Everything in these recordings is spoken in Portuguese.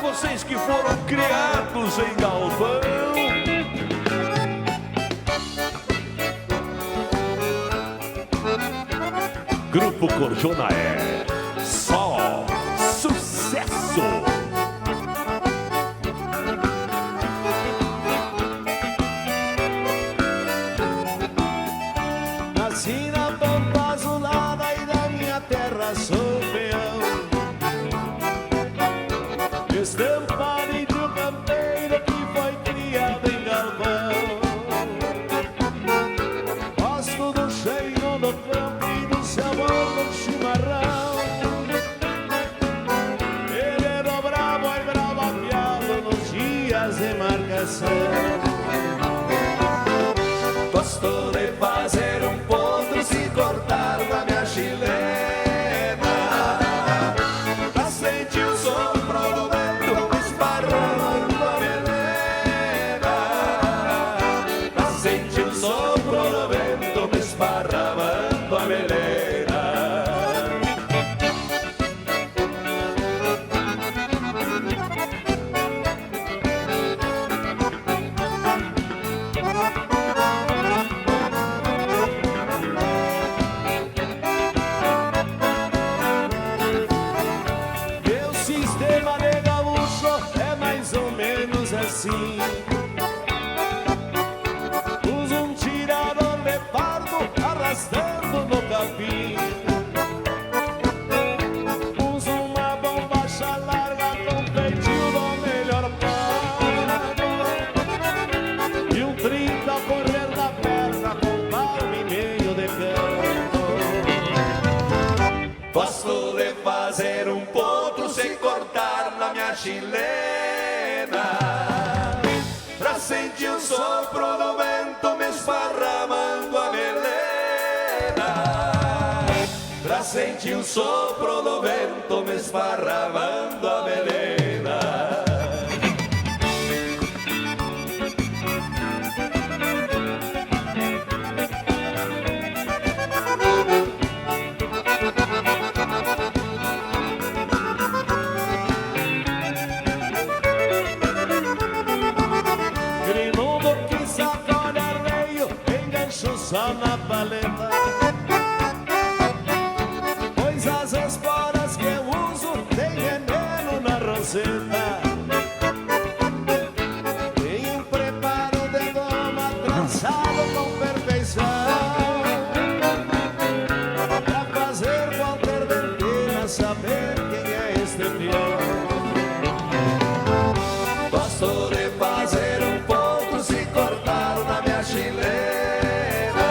vocês que foram criados em galpão. Grupo Corjona é só sucesso. Nasci na pampa azulada e da minha terra sou peão, estampado de um campeiro que foi criado em galpão. Gosto do cheiro do campo e do sabor do chimarrão. Ele é do bravo e bravo afiado nos dias de marcação. Gosto de fazer um potro se cortar da minha chilena, pra sentir o sopro do vento me esparramando a melena, pra sentir o sopro do vento me esparramando a melena. Sistema de gaúcho é mais ou menos assim. Usa um tirador de pardo arrastando no capim. Usa uma bombacha larga com feitio do melhor pano e um 30 correr da perna com palmo e meio de canto. Gosto de fazer um potro sem cortar na minha chilena, pra sentir o sopro do vento me esparramando a melena, pra sentir o sopro do vento me esparramando a melena. Grimudo que sacode arreio, engancho só na paleta, pois as esporas que eu uso tem veneno na roseta. Tem um preparo de goma trançado com perfeição, pra fazer qualquer denteira saber quem é este peão. Gosto de fazer um potro se cortar na minha chilena,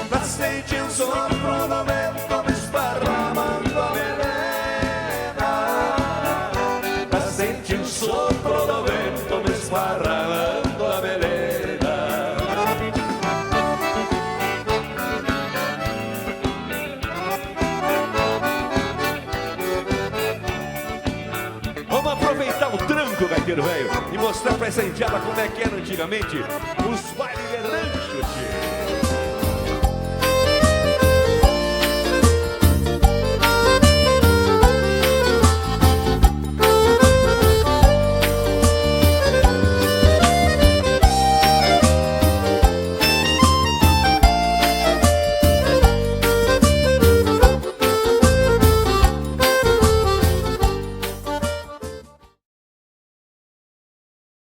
pra sentir o sopro do vento me esparramando a melena, pra sentir o sopro do vento me esparramando a melena. Vamos aproveitar o tranco, gaiteiro velho, e mostrar pra essa indiada como é que era antigamente os bailes de rancho, tchê.